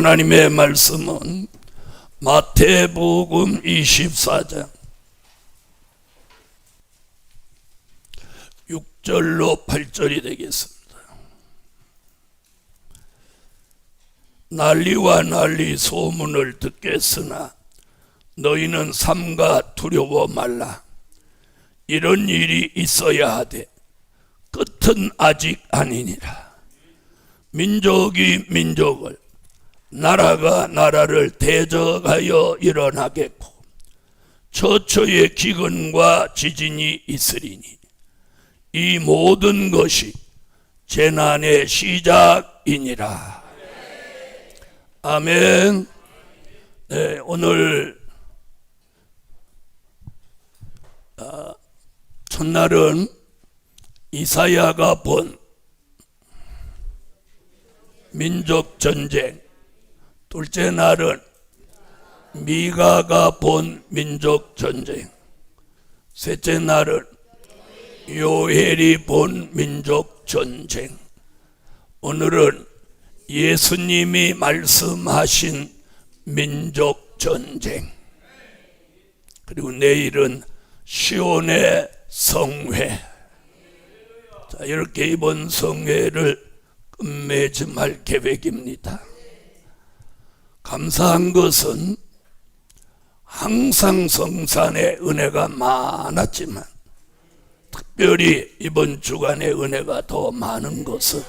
하나님의 말씀은 마태복음 24장 6절로 8절이 되겠습니다. 난리와 난리 소문을 듣겠으나 너희는 삼가 두려워 말라. 이런 일이 있어야 하되 끝은 아직 아니니라. 민족이 민족을, 나라가 나라를 대적하여 일어나겠고 처처의 기근과 지진이 있으리니 이 모든 것이 재난의 시작이니라. 아멘. 네, 오늘 첫날은 이사야가 본 민족전쟁, 둘째 날은 미가가 본 민족전쟁, 셋째 날은 요엘이 본 민족전쟁, 오늘은 예수님이 말씀하신 민족전쟁, 그리고 내일은 시온의 성회. 자, 이렇게 이번 성회를 끝맺음할 계획입니다. 감사한 것은 항상 성산의 은혜가 많았지만 특별히 이번 주간의 은혜가 더 많은 것은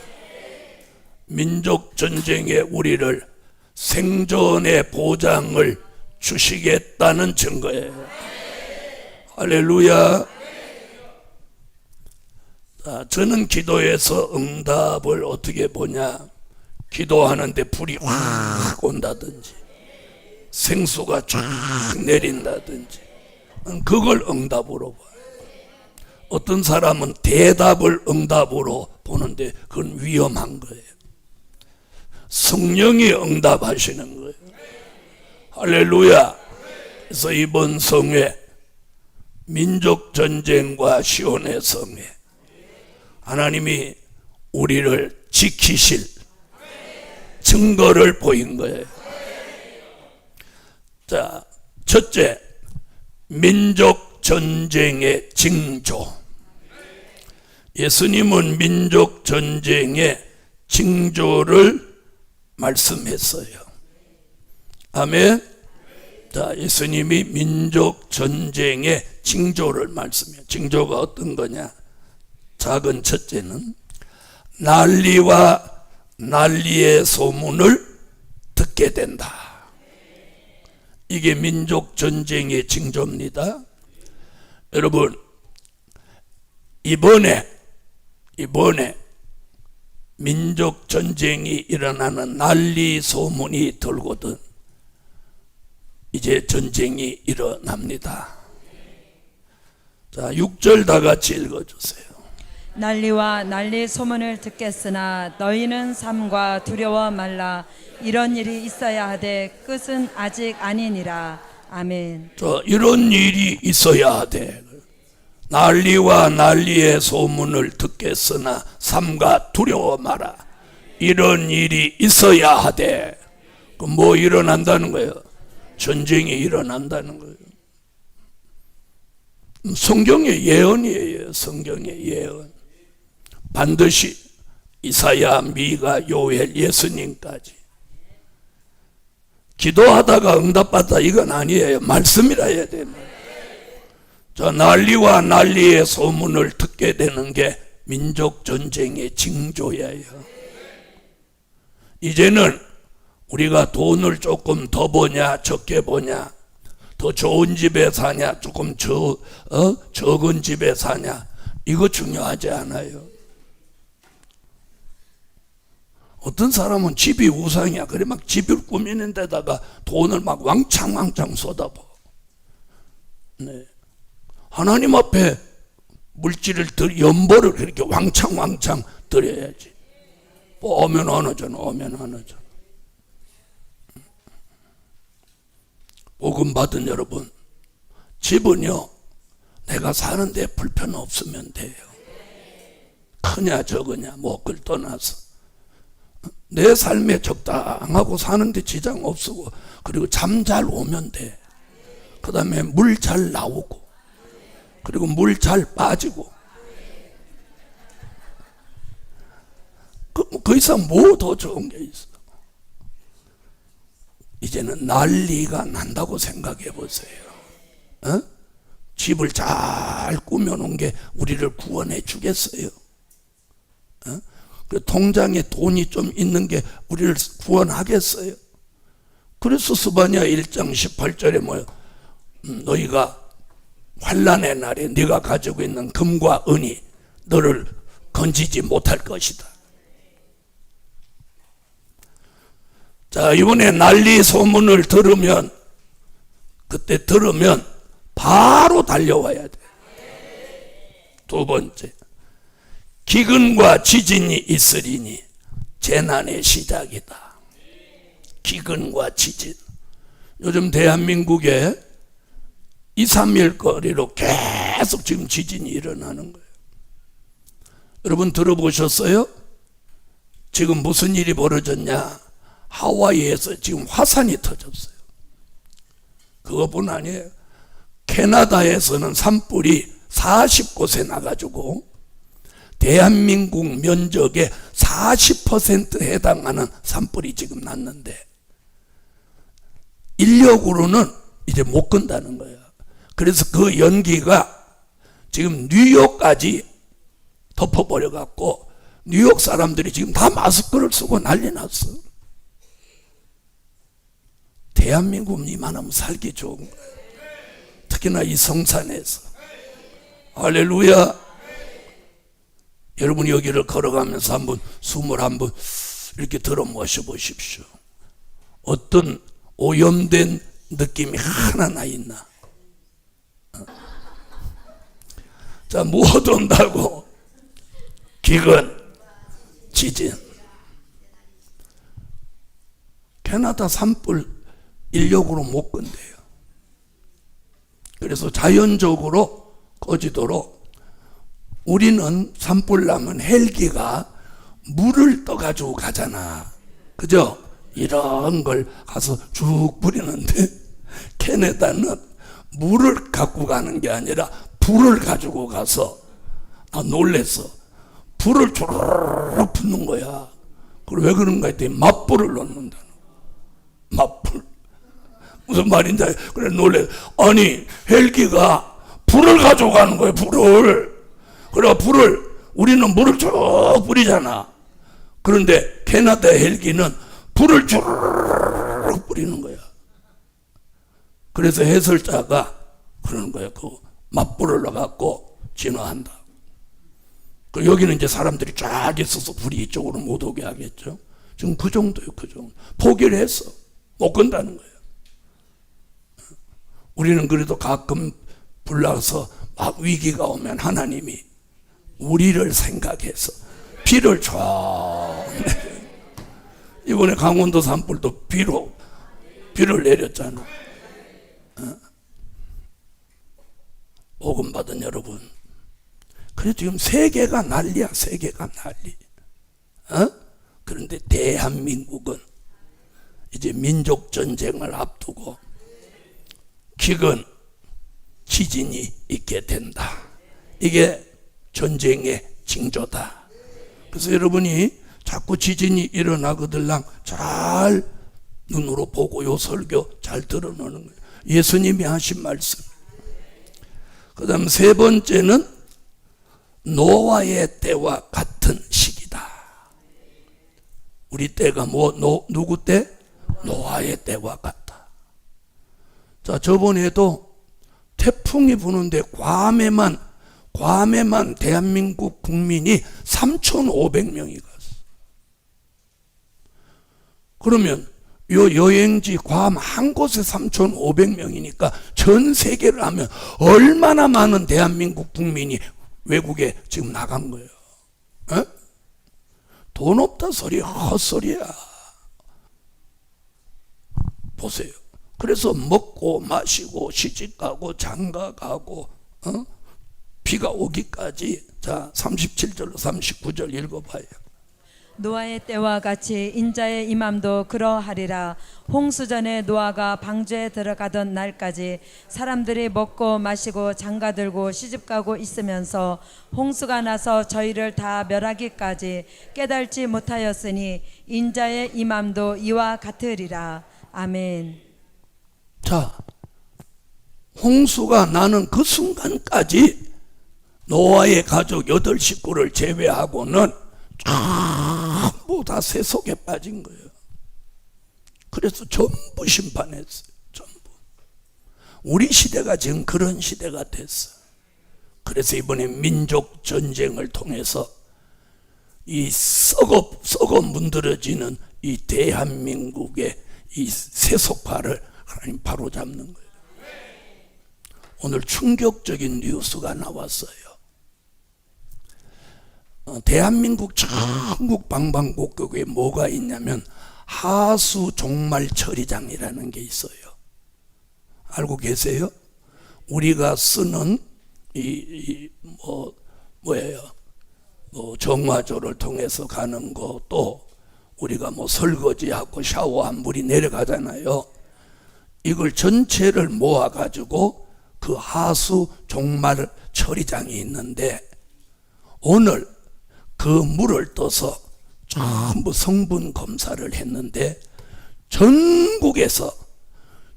민족전쟁에 우리를 생존의 보장을 주시겠다는 증거예요. 할렐루야. 저는 기도에서 응답을 어떻게 보냐, 기도하는데 불이 확 온다든지 생수가 쫙 내린다든지 그걸 응답으로 봐요. 어떤 사람은 대답을 응답으로 보는데 그건 위험한 거예요. 성령이 응답하시는 거예요. 할렐루야. 그래서 이번 성회, 민족전쟁과 시온의 성회, 하나님이 우리를 지키실 증거를 보인 거예요. 자, 첫째, 민족전쟁의 징조. 예수님은 민족전쟁의 징조를 말씀했어요. 아멘. 자, 예수님이 민족전쟁의 징조를 말씀해요. 징조가 어떤 거냐? 작은 첫째는 난리와 난리의 소문을 듣게 된다. 이게 민족전쟁의 징조입니다. 여러분, 이번에 민족전쟁이 일어나는 난리 소문이 돌거든 이제 전쟁이 일어납니다. 자, 6절 다 같이 읽어주세요. 난리와 난리 소문을 듣겠으나 너희는 삼가 두려워 말라. 이런 일이 있어야 하되 끝은 아직 아니니라. 아멘. 자, 이런 일이 있어야 하되 난리와 난리의 소문을 듣겠으나 삼가 두려워 마라. 이런 일이 있어야 하되, 그 뭐 일어난다는 거예요? 전쟁이 일어난다는 거예요. 성경의 예언이에요. 성경의 예언. 반드시 이사야, 미가, 요엘, 예수님까지 기도하다가 응답받다 이건 아니에요. 말씀이라 해야 돼요. 자, 난리와 난리의 소문을 듣게 되는 게 민족전쟁의 징조예요. 이제는 우리가 돈을 조금 더 버냐 적게 버냐, 더 좋은 집에 사냐 조금 적은 집에 사냐, 이거 중요하지 않아요. 어떤 사람은 집이 우상이야. 그래 막 집을 꾸미는 데다가 돈을 막 왕창 쏟아부어. 네. 하나님 앞에 물질을 연보를 그렇게 왕창 드려야지. 오면 어느 전. 복음 받은 여러분, 집은요 내가 사는데 불편 없으면 돼요. 크냐 적으냐 목을 떠나서 내 삶에 적당하고 사는데 지장 없고, 그리고 잠 잘 오면 돼. 그 다음에 물 잘 나오고, 그리고 물 잘 빠지고. 그 이상 뭐 더 좋은 게 있어? 이제는 난리가 난다고 생각해 보세요. 어? 집을 잘 꾸며놓은 게 우리를 구원해 주겠어요? 어? 그 통장에 돈이 좀 있는 게 우리를 구원하겠어요? 그래서 스바냐 1장 18절에 뭐예요? 너희가 환난의 날에 네가 가지고 있는 금과 은이 너를 건지지 못할 것이다. 자, 이번에 난리 소문을 들으면, 그때 들으면 바로 달려와야 돼. 두 번째, 기근과 지진이 있으리니 재난의 시작이다. 기근과 지진. 요즘 대한민국에 2, 3일 거리로 계속 지금 지진이 일어나는 거예요. 여러분 들어보셨어요? 지금 무슨 일이 벌어졌냐? 하와이에서 지금 화산이 터졌어요. 그것뿐 아니에요. 캐나다에서는 산불이 40곳에 나가지고 대한민국 면적의 40%에 해당하는 산불이 지금 났는데, 인력으로는 이제 못 건다는 거예요. 그래서 그 연기가 지금 뉴욕까지 덮어버려 갖고 뉴욕 사람들이 지금 다 마스크를 쓰고 난리 났어. 대한민국은 이만하면 살기 좋은 거예요. 특히나 이 성산에서. 할렐루야. 여러분 여기를 걸어가면서 한번 숨을 한번 이렇게 들어 모셔보십시오. 어떤 오염된 느낌이 하나 있나? 자, 무엇 온다고? 기근, 지진. 캐나다 산불 인력으로 못 건대요. 그래서 자연적으로 꺼지도록 우리는 산불 나면 헬기가 물을 떠가지고 가잖아. 그죠? 이런 걸 가서 쭉 뿌리는데, 캐나다는 물을 갖고 가는 게 아니라 불을 가지고 가서, 놀랬어. 불을 쪼르륵 붓는 거야. 그리고 왜 그런가 했더니 맞불을 넣는다. 맞불. 무슨 말인지 그래 놀래. 아니 헬기가 불을 가지고 가는 거예요. 불을. 그래 불을, 우리는 물을 쭉 뿌리잖아. 그런데 캐나다 헬기는 불을 쭉 뿌리는 거야. 그래서 해설자가 그러는 거야. 그 맞불을 넣어갖고 진화한다. 그 여기는 이제 사람들이 쫙 있어서 불이 이쪽으로 못 오게 하겠죠. 지금 그 정도예요. 그 정도. 포기를 했어. 못 건다는 거예요. 우리는 그래도 가끔 불나서 막 위기가 오면 하나님이 우리를 생각해서 비를 쫙 이번에 강원도 산불도 비를 내렸잖아. 복음 받은 여러분, 그래 지금 세계가 난리야. 세계가 난리. 그런데 대한민국은 이제 민족전쟁을 앞두고 기근, 지진이 있게 된다. 이게 전쟁의 징조다. 그래서 여러분이 자꾸 지진이 일어나거들랑 잘 눈으로 보고 요 설교 잘 들어놓는 거예요. 예수님이 하신 말씀. 그 다음 세 번째는 노아의 때와 같은 시기다. 우리 때가 누구 때? 노아의 때와 같다. 자, 저번에도 태풍이 부는데 괌에만 대한민국 국민이 3,500명이 갔어. 그러면 요 여행지 괌 한 곳에 3,500명이니까 전 세계를 하면 얼마나 많은 대한민국 국민이 외국에 지금 나간 거예요. 에? 돈 없다 소리 헛소리야. 보세요. 그래서 먹고 마시고 시집가고 장가가고 비가 오기까지. 자, 37절로 39절 읽어봐요. 노아의 때와 같이 인자의 임함도 그러하리라. 홍수전에 노아가 방주에 들어가던 날까지 사람들이 먹고 마시고 장가들고 시집가고 있으면서 홍수가 나서 저희를 다 멸하기까지 깨달지 못하였으니 인자의 임함도 이와 같으리라. 아멘. 자, 홍수가 나는 그 순간까지 노아의 가족 8식구를 제외하고는 전부 다 세속에 빠진 거예요. 그래서 전부 심판했어요. 전부. 우리 시대가 지금 그런 시대가 됐어. 그래서 이번에 민족 전쟁을 통해서 이 썩어 문드러지는 이 대한민국의 이 세속화를 하나님 바로 잡는 거예요. 오늘 충격적인 뉴스가 나왔어요. 대한민국 전국 방방곡곡에 뭐가 있냐면 하수 종말 처리장이라는 게 있어요. 알고 계세요? 우리가 쓰는 정화조를 통해서 가는 거, 또 우리가 설거지하고 샤워한 물이 내려가잖아요. 이걸 전체를 모아 가지고 그 하수 종말 처리장이 있는데, 오늘 그 물을 떠서 전부 성분 검사를 했는데 전국에서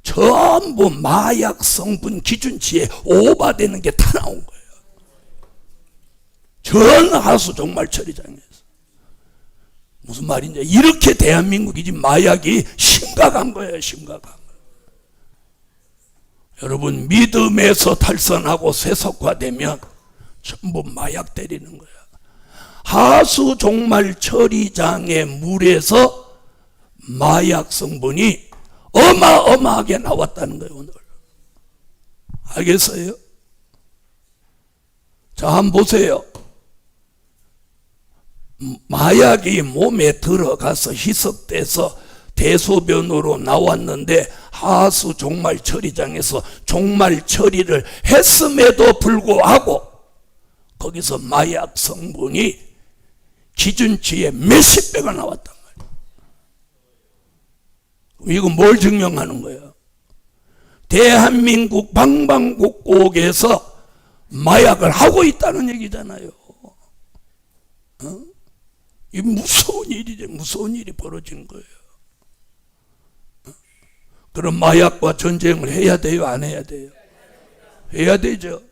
전부 마약 성분 기준치에 오버되는 게 다 나온 거예요. 전 하수 종말 처리장에서. 무슨 말인지, 이렇게 대한민국이 지금 마약이 심각한 거예요. 심각한 거예요. 여러분, 믿음에서 탈선하고 세속화되면 전부 마약 때리는 거야. 하수 종말 처리장의 물에서 마약 성분이 어마어마하게 나왔다는 거예요. 오늘 알겠어요? 자, 한번 보세요. 마약이 몸에 들어가서 희석돼서 대소변으로 나왔는데 하수 종말 처리장에서 종말 처리를 했음에도 불구하고 거기서 마약 성분이 기준치에 몇십 배가 나왔단 말이에요. 이거 뭘 증명하는 거예요? 대한민국 방방곡곡에서 마약을 하고 있다는 얘기잖아요. 이 무서운 일이죠. 무서운 일이 벌어진 거예요. 그럼 마약과 전쟁을 해야 돼요? 안 해야 돼요? 해야 되죠.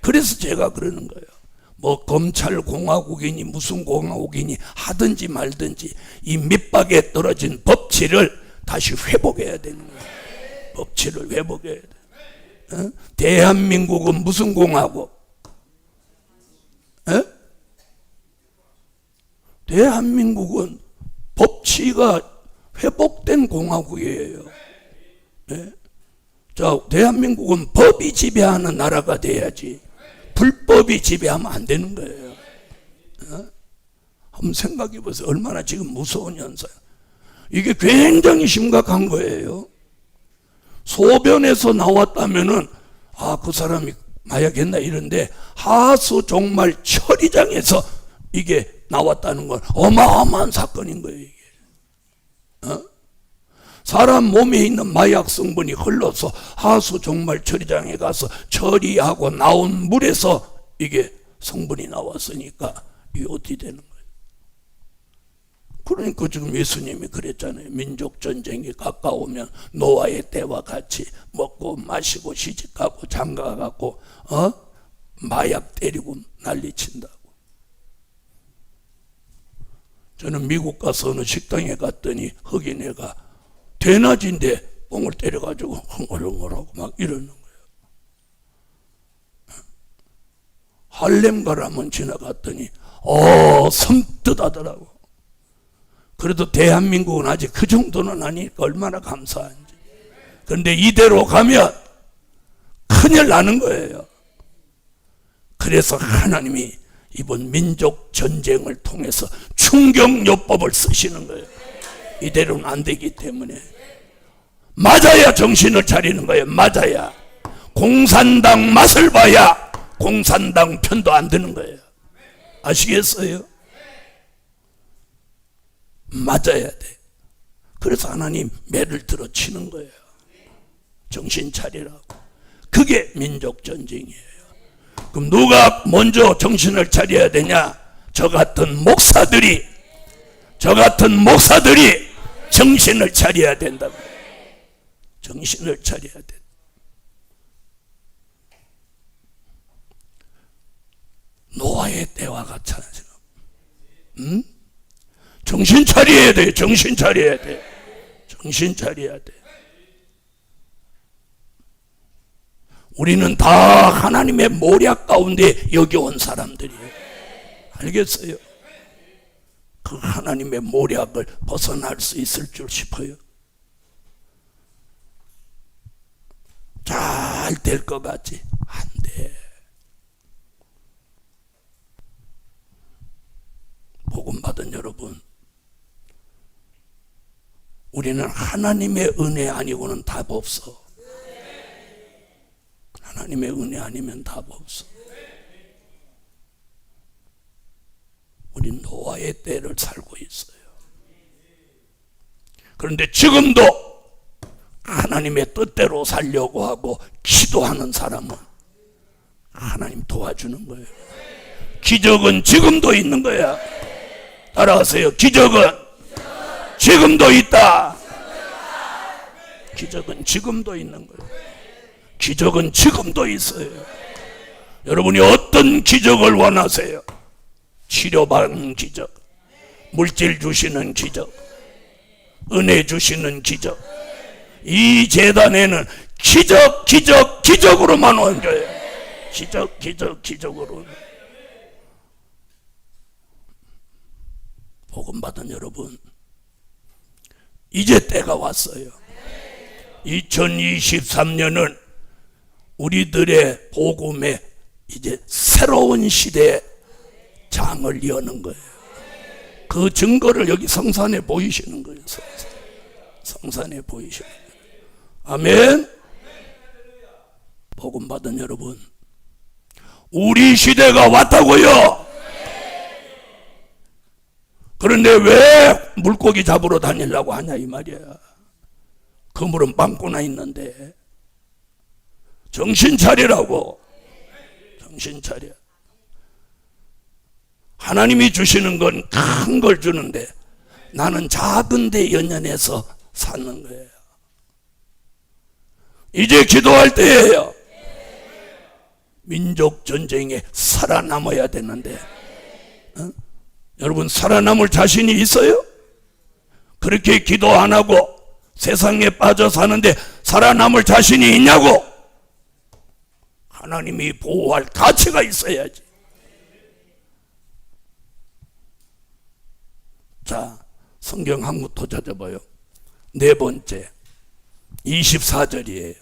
그래서 제가 그러는 거예요. 검찰 공화국이니 무슨 공화국이니 하든지 말든지 이 밑박에 떨어진 법치를 다시 회복해야 되는 거예요. 법치를 회복해야 돼. 대한민국은 무슨 공화국? 대한민국은 법치가 회복된 공화국이에요. 자, 대한민국은 법이 지배하는 나라가 돼야지 불법이 지배하면 안 되는 거예요. 한번 생각해 보세요. 얼마나 지금 무서운 현상. 이게 굉장히 심각한 거예요. 소변에서 나왔다면은 그 사람이 마약했나 이런데 하수 종말 처리장에서 이게 나왔다는 건 어마어마한 사건인 거예요. 이게. 사람 몸에 있는 마약 성분이 흘러서 하수 종말 처리장에 가서 처리하고 나온 물에서 이게 성분이 나왔으니까 이게 어떻게 되는 거예요? 그러니까 지금 예수님이 그랬잖아요. 민족 전쟁이 가까우면 노아의 때와 같이 먹고 마시고 시집가고 장가가고 마약 때리고 난리친다고. 저는 미국 가서 어느 식당에 갔더니 흑인애가 대낮인데 뽕을 때려가지고 흥얼흥얼하고 막 이러는 거예요. 할렘 가라면 지나갔더니 섬뜩하더라고. 그래도 대한민국은 아직 그 정도는 아니니까 얼마나 감사한지. 그런데 이대로 가면 큰일 나는 거예요. 그래서 하나님이 이번 민족 전쟁을 통해서 충격요법을 쓰시는 거예요. 이대로는 안 되기 때문에. 맞아야 정신을 차리는 거예요. 맞아야. 공산당 맛을 봐야 공산당 편도 안 드는 거예요. 아시겠어요? 맞아야 돼. 그래서 하나님 매를 들어 치는 거예요. 정신 차리라고. 그게 민족 전쟁이에요. 그럼 누가 먼저 정신을 차려야 되냐? 저 같은 목사들이 정신을 차려야 된다고. 정신을 차려야 돼. 노아의 때와 같잖아요. 정신 차려야 돼. 정신 차려야 돼. 정신 차려야 돼. 우리는 다 하나님의 모략 가운데 여기 온 사람들이에요. 알겠어요? 그 하나님의 모략을 벗어날 수 있을 줄 싶어요. 잘 될 것 같지? 안 돼. 복음 받은 여러분, 우리는 하나님의 은혜 아니고는 답 없어. 하나님의 은혜 아니면 답 없어. 우린 노아의 때를 살고 있어요. 그런데 지금도 하나님의 뜻대로 살려고 하고 기도하는 사람은 하나님 도와주는 거예요. 기적은 지금도 있는 거야. 따라하세요. 기적은 지금도 있다. 기적은 지금도 있는 거예요. 기적은 지금도 있어요. 여러분이 어떤 기적을 원하세요? 치료받는 기적, 물질 주시는 기적, 은혜 주시는 기적. 이 재단에는 기적으로만 온 거예요. 기적으로. 복음 받은 여러분, 이제 때가 왔어요. 2023년은 우리들의 복음에 이제 새로운 시대의 장을 여는 거예요. 그 증거를 여기 성산에 보이시는 거예요. 성산에 보이시는 거예요. 아멘. 복음 받은 여러분, 우리 시대가 왔다고요. 그런데 왜 물고기 잡으러 다니려고 하냐 이 말이야. 그물은 빵꾸나 있는데. 정신 차리라고. 정신 차려. 하나님이 주시는 건 큰 걸 주는데 나는 작은 데 연연해서 사는 거예요. 이제 기도할 때예요. 민족 전쟁에 살아남아야 되는데 여러분 살아남을 자신이 있어요? 그렇게 기도 안 하고 세상에 빠져 사는데 살아남을 자신이 있냐고? 하나님이 보호할 가치가 있어야지. 자, 성경 한 국 더 찾아봐요. 네 번째 24절이에요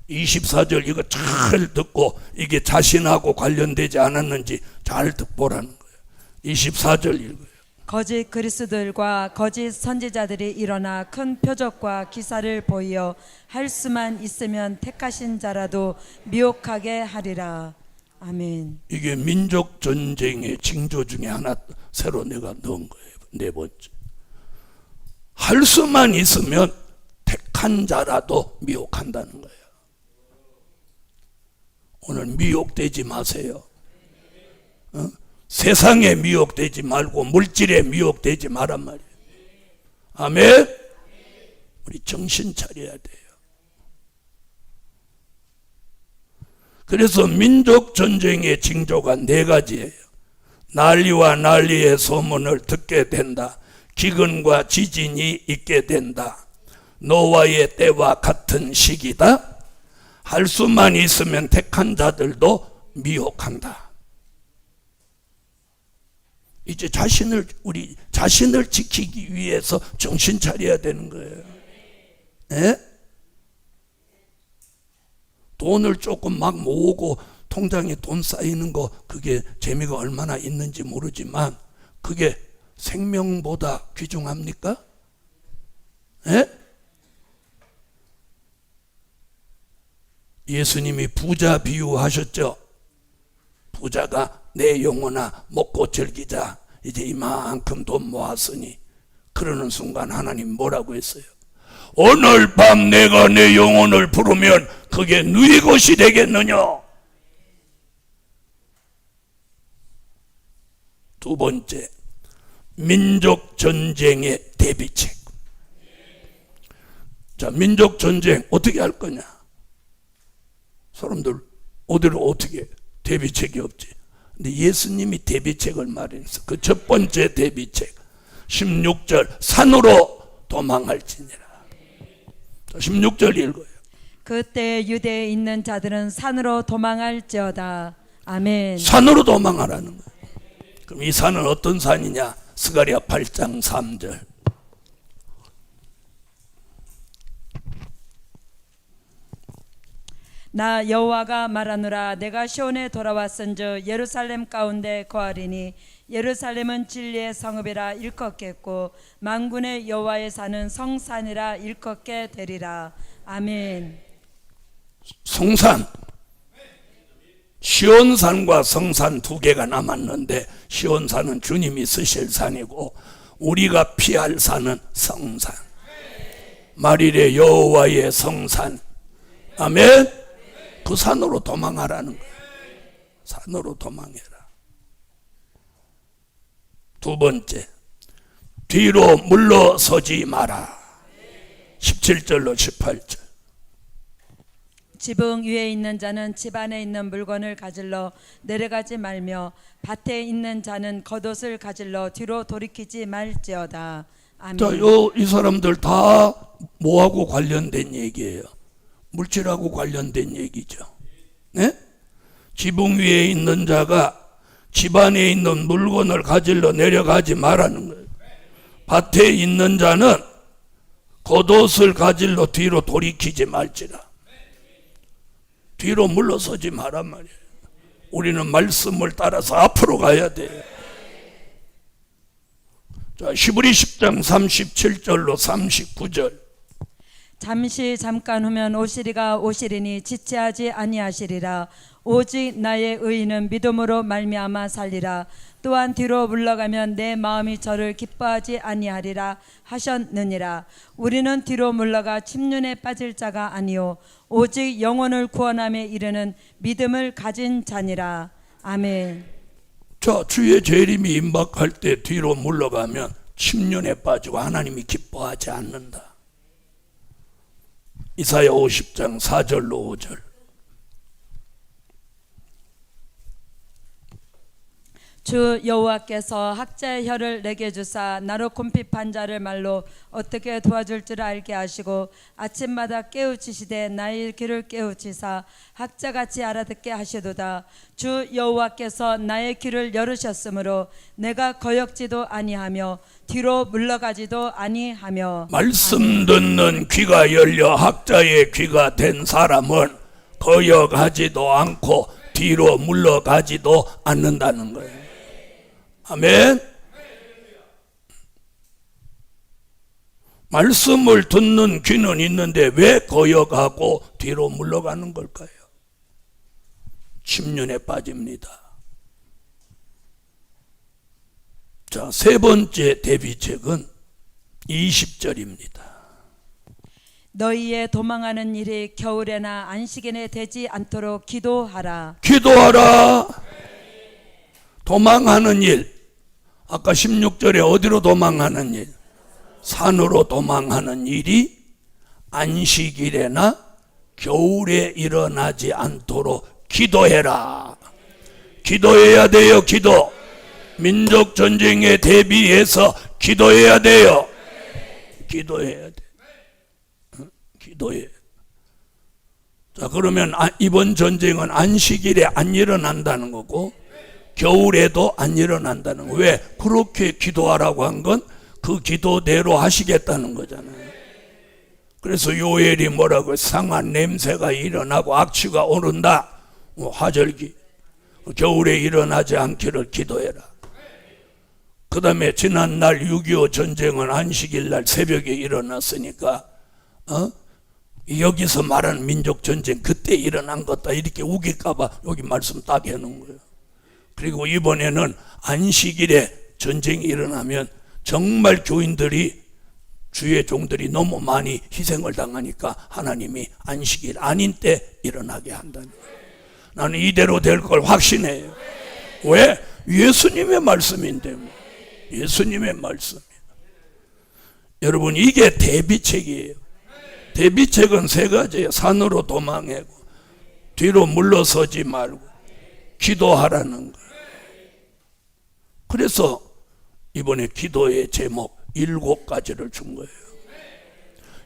24절 이거 잘 듣고 이게 자신하고 관련되지 않았는지 잘 듣보라는 거예요. 24절 읽어요. 거짓 그리스도들과 거짓 선지자들이 일어나 큰 표적과 기사를 보이어 할 수만 있으면 택하신 자라도 미혹하게 하리라. 아멘. 이게 민족 전쟁의 징조 중에 하나 새로 내가 넣은 거예요. 네 번째. 할 수만 있으면 택한 자라도 미혹한다는 거예요. 오늘 미혹되지 마세요. 세상에 미혹되지 말고 물질에 미혹되지 말란 말이에요. 아멘. 우리 정신 차려야 돼요. 그래서 민족 전쟁의 징조가 네 가지예요. 난리와 난리의 소문을 듣게 된다. 기근과 지진이 있게 된다. 노아의 때와 같은 시기다. 할 수만 있으면 택한 자들도 미혹한다. 이제 우리 자신을 지키기 위해서 정신 차려야 되는 거예요. 네? 돈을 조금 막 모으고 통장에 돈 쌓이는 거 그게 재미가 얼마나 있는지 모르지만 그게 생명보다 귀중합니까? 네? 예수님이 부자 비유하셨죠. 부자가 내 영혼아 먹고 즐기자. 이제 이만큼 돈 모았으니 그러는 순간 하나님 뭐라고 했어요? 오늘 밤 내가 내 영혼을 부르면 그게 너희 것이 되겠느냐? 두 번째, 민족 전쟁의 대비책. 자, 민족 전쟁 어떻게 할 거냐? 사람들 어디로 어떻게 대비책이 없지. 근데 예수님이 대비책을 마련했어. 그 첫 번째 대비책 16절 산으로 도망할지니라. 16절 읽어요. 그때 유대에 있는 자들은 산으로 도망할지어다. 아멘. 산으로 도망하라는 거예요. 그럼 이 산은 어떤 산이냐? 스가랴 8장 3절. 나 여호와가 말하노라. 내가 시온에 돌아왔은즉 예루살렘 가운데 거하리니 예루살렘은 진리의 성읍이라 일컫겠고 만군의 여호와의 산은 성산이라 일컫게 되리라. 아멘. 성산, 시온산과 성산 두 개가 남았는데 시온산은 주님이 쓰실 산이고 우리가 피할 산은 성산, 말일의 여호와의 성산. 아멘. 그 산으로 도망하라는 거예요. 산으로 도망해라. 두 번째, 뒤로 물러서지 마라. 17절로 18절. 지붕 위에 있는 자는 집 안에 있는 물건을 가질러 내려가지 말며 밭에 있는 자는 겉옷을 가질러 뒤로 돌이키지 말지어다. 아멘. 자, 이 사람들 다 뭐하고 관련된 얘기예요? 물질하고 관련된 얘기죠. 네? 지붕 위에 있는 자가 집 안에 있는 물건을 가질러 내려가지 말라는 거예요. 밭에 있는 자는 겉옷을 가질러 뒤로 돌이키지 말지라. 뒤로 물러서지 말란 말이에요. 우리는 말씀을 따라서 앞으로 가야 돼요. 자, 히브리 10장 37절로 39절. 잠깐 후면 오시리가 오시리니 지체하지 아니하시리라. 오직 나의 의인은 믿음으로 말미암아 살리라. 또한 뒤로 물러가면 내 마음이 저를 기뻐하지 아니하리라 하셨느니라. 우리는 뒤로 물러가 침륜에 빠질 자가 아니요 오직 영혼을 구원함에 이르는 믿음을 가진 자니라. 아멘. 자, 주의 재림이 임박할 때 뒤로 물러가면 침륜에 빠지고 하나님이 기뻐하지 않는다. 이사야 50장 4절로 5절. 주 여호와께서 학자의 혀를 내게 주사 나로 곰핍한 자를 말로 어떻게 도와줄 줄 알게 하시고 아침마다 깨우치시되 나의 귀를 깨우치사 학자같이 알아듣게 하시도다. 주 여호와께서 나의 귀를 열으셨으므로 내가 거역지도 아니하며 뒤로 물러가지도 아니하며. 말씀 듣는 귀가 열려 학자의 귀가 된 사람은 거역하지도 않고 뒤로 물러가지도 않는다는 거예요. 아멘. 말씀을 듣는 귀는 있는데 왜 거역하고 뒤로 물러가는 걸까요? 침륜에 빠집니다. 자, 세 번째 대비책은 20절입니다. 너희의 도망하는 일이 겨울에나 안식일에 되지 않도록 기도하라. 기도하라. 도망하는 일. 아까 16절에 어디로 도망하는 일? 산으로 도망하는 일이 안식일에나 겨울에 일어나지 않도록 기도해라. 기도해야 돼요. 기도. 민족 전쟁에 대비해서 기도해야 돼요. 기도해야 돼. 기도해. 자, 그러면 이번 전쟁은 안식일에 안 일어난다는 거고 겨울에도 안 일어난다는 거. 왜? 그렇게 기도하라고 한 건 그 기도대로 하시겠다는 거잖아요. 그래서 요엘이 뭐라고 상한 냄새가 일어나고 악취가 오른다. 화절기. 겨울에 일어나지 않기를 기도해라. 그 다음에 지난날 6.25 전쟁은 안식일 날 새벽에 일어났으니까 여기서 말하는 민족전쟁 그때 일어난 것다 이렇게 우길까봐 여기 말씀 딱 해놓은 거예요. 그리고 이번에는 안식일에 전쟁이 일어나면 정말 교인들이 주의 종들이 너무 많이 희생을 당하니까 하나님이 안식일 아닌 때 일어나게 한다는 거예요. 나는 이대로 될 걸 확신해요. 왜? 예수님의 말씀인데. 예수님의 말씀. 여러분, 이게 대비책이에요. 대비책은 세 가지예요. 산으로 도망하고, 뒤로 물러서지 말고, 기도하라는 거예요. 그래서 이번에 기도의 제목 7가지를 준 거예요.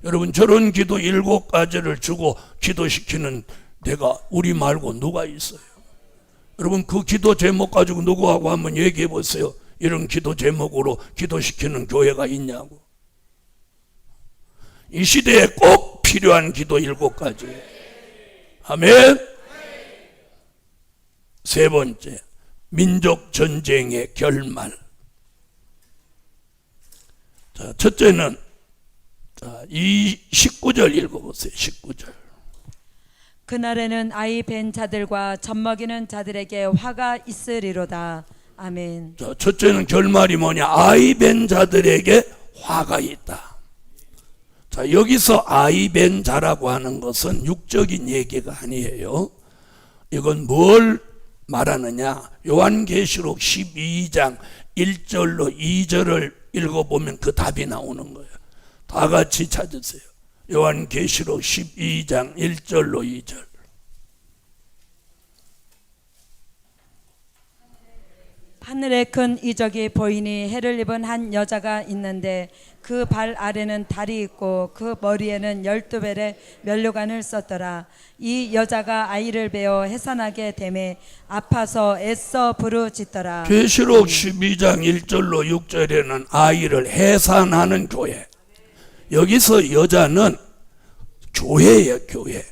여러분, 저런 기도 7가지를 주고 기도시키는 데가 우리 말고 누가 있어요? 여러분, 그 기도 제목 가지고 누구하고 한번 얘기해 보세요. 이런 기도 제목으로 기도시키는 교회가 있냐고. 이 시대에 꼭 필요한 기도 7가지. 아멘. 세 번째, 민족 전쟁의 결말. 자, 첫째는 이 19절 읽어보세요. 19절. 그날에는 아이 벤 자들과 젖먹이는 자들에게 화가 있으리로다. 아멘. 자, 첫째는 결말이 뭐냐? 아이 벤 자들에게 화가 있다. 자, 여기서 아이 벤 자라고 하는 것은 육적인 얘기가 아니에요. 이건 뭘 말하느냐? 요한계시록 12장 1절로 2절을 읽어보면 그 답이 나오는 거예요. 다 같이 찾으세요. 요한계시록 12장 1절로 2절. 하늘에 큰 이적이 보이니 해를 입은 한 여자가 있는데 그 발 아래는 달이 있고 그 머리에는 12벨의 면류관을 썼더라. 이 여자가 아이를 베어 해산하게 되매 아파서 애써 부르짖더라. 계시록 12장 1절로 6절에는 아이를 해산하는 교회. 여기서 여자는 교회예요. 교회.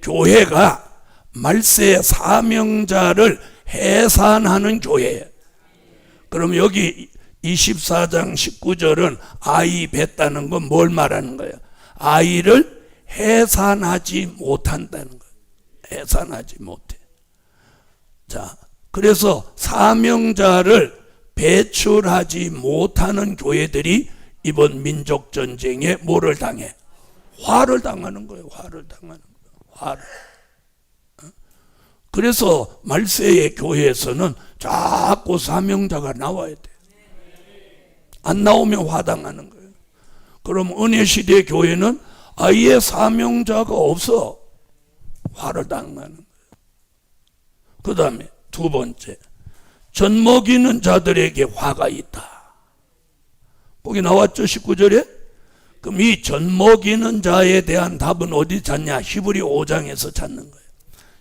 교회가 말세 사명자를 해산하는 교회예요. 그럼 여기 24장 19절은 아이 뱉다는 건 뭘 말하는 거예요? 아이를 해산하지 못한다는 거예요. 해산하지 못해. 자, 그래서 사명자를 배출하지 못하는 교회들이 이번 민족전쟁에 뭐를 당해? 화를 당하는 거예요. 화를 당하는 거예요. 화를. 그래서 말세의 교회에서는 자꾸 사명자가 나와야 돼. 안 나오면 화당하는 거예요. 그럼 은혜시대 교회는 아예 사명자가 없어. 화를 당하는 거예요. 그 다음에 두 번째, 젖먹이는 자들에게 화가 있다. 거기 나왔죠, 19절에? 그럼 이 젖먹이는 자에 대한 답은 어디 찾냐? 히브리 5장에서 찾는 거예요.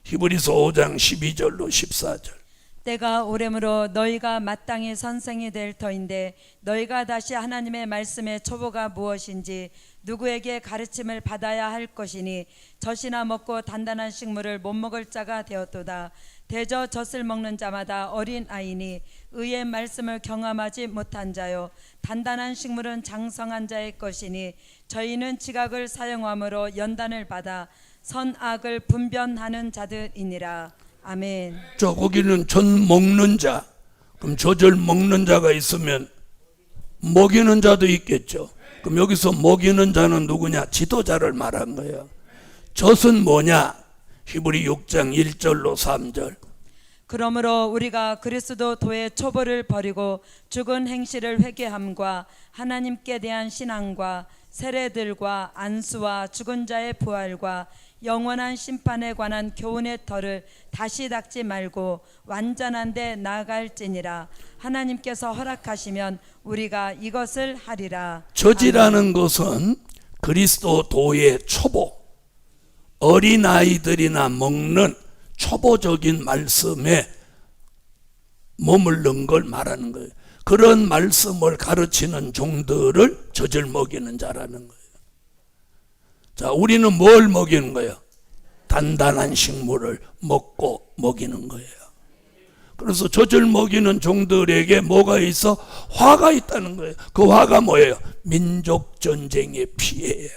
히브리서 5장 12절로 14절. 때가 오래므로 너희가 마땅히 선생이 될 터인데 너희가 다시 하나님의 말씀의 초보가 무엇인지 누구에게 가르침을 받아야 할 것이니 젖이나 먹고 단단한 식물을 못 먹을 자가 되었도다. 대저 젖을 먹는 자마다 어린 아이니 의의 말씀을 경험하지 못한 자요 단단한 식물은 장성한 자의 것이니 저희는 지각을 사용함으로 연단을 받아 선악을 분별하는 자들이니라. 아멘. 자, 거기는 젖 먹는 자. 그럼 젖을 먹는 자가 있으면 먹이는 자도 있겠죠. 그럼 여기서 먹이는 자는 누구냐? 지도자를 말한 거예요. 젖은 뭐냐? 히브리 6장 1절로 3절. 그러므로 우리가 그리스도 도의 초보를 버리고 죽은 행실을 회개함과 하나님께 대한 신앙과 세례들과 안수와 죽은 자의 부활과 영원한 심판에 관한 교훈의 털을 다시 닦지 말고 완전한 데 나아갈지니라. 하나님께서 허락하시면 우리가 이것을 하리라. 젖이라는 것은 그리스도 도의 초보, 어린아이들이나 먹는 초보적인 말씀에 머무른 걸 말하는 거예요. 그런 말씀을 가르치는 종들을 젖을 먹이는 자라는 거예요. 자, 우리는 뭘 먹이는 거예요? 단단한 식물을 먹고 먹이는 거예요. 그래서 젖을 먹이는 종들에게 뭐가 있어? 화가 있다는 거예요. 그 화가 뭐예요? 민족전쟁의 피해예요.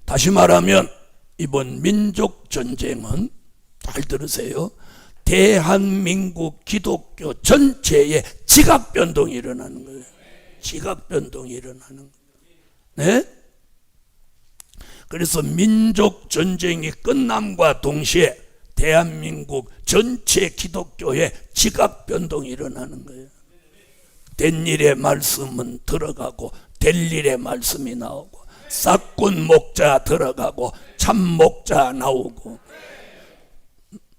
다시 말하면 이번 민족전쟁은 잘 들으세요. 대한민국 기독교 전체의 지각 변동이 일어나는 거예요. 지각 변동이 일어나는 거예요. 네? 그래서 민족 전쟁이 끝남과 동시에 대한민국 전체 기독교에 지각 변동이 일어나는 거예요. 된 일의 말씀은 들어가고 될 일의 말씀이 나오고, 싹군 목자 들어가고 참 목자 나오고,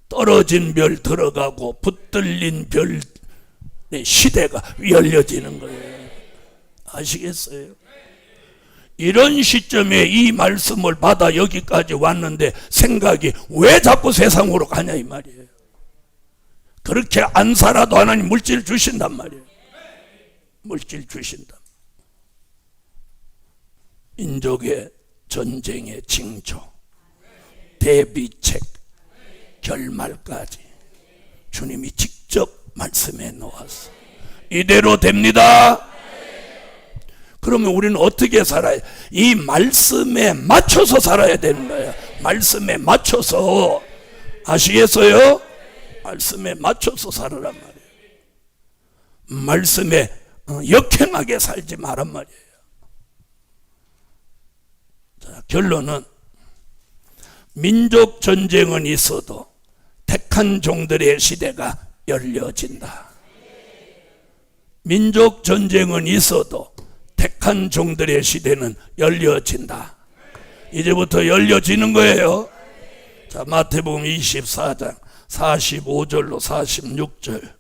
떨어진 별 들어가고 붙들린 별의 시대가 열려지는 거예요. 아시겠어요? 이런 시점에 이 말씀을 받아 여기까지 왔는데 생각이 왜 자꾸 세상으로 가냐 이 말이에요. 그렇게 안 살아도 하나님 물질 주신단 말이에요. 물질 주신다. 민족의 전쟁의 징조, 대비책, 결말까지 주님이 직접 말씀해 놓았어. 이대로 됩니다. 그러면 우리는 어떻게 살아야 돼? 이 말씀에 맞춰서 살아야 되는 거야. 말씀에 맞춰서. 아시겠어요? 말씀에 맞춰서 살아란 말이에요. 말씀에 역행하게 살지 말란 말이에요. 자, 결론은 민족 전쟁은 있어도 택한 종들의 시대가 열려진다. 민족 전쟁은 있어도 택한 종들의 시대는 열려진다. 이제부터 열려지는 거예요. 자, 마태복음 24장 45절로 46절.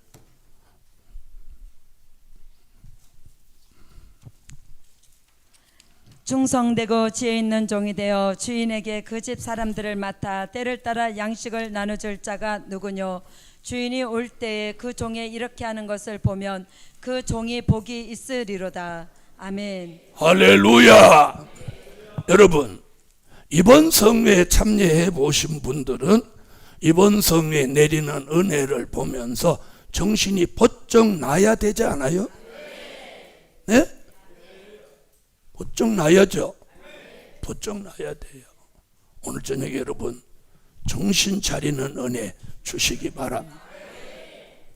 충성되고 지혜 있는 종이 되어 주인에게 그 집 사람들을 맡아 때를 따라 양식을 나눠줄 자가 누구뇨? 주인이 올 때에 그 종의 이렇게 하는 것을 보면 그 종이 복이 있으리로다. 아멘. 할렐루야. 여러분, 이번 성회에 참여해 보신 분들은 이번 성회에 내리는 은혜를 보면서 정신이 번쩍 나야 되지 않아요? 네? 번쩍 나야죠. 번쩍 나야 돼요. 오늘 저녁에 여러분 정신 차리는 은혜 주시기 바랍니다.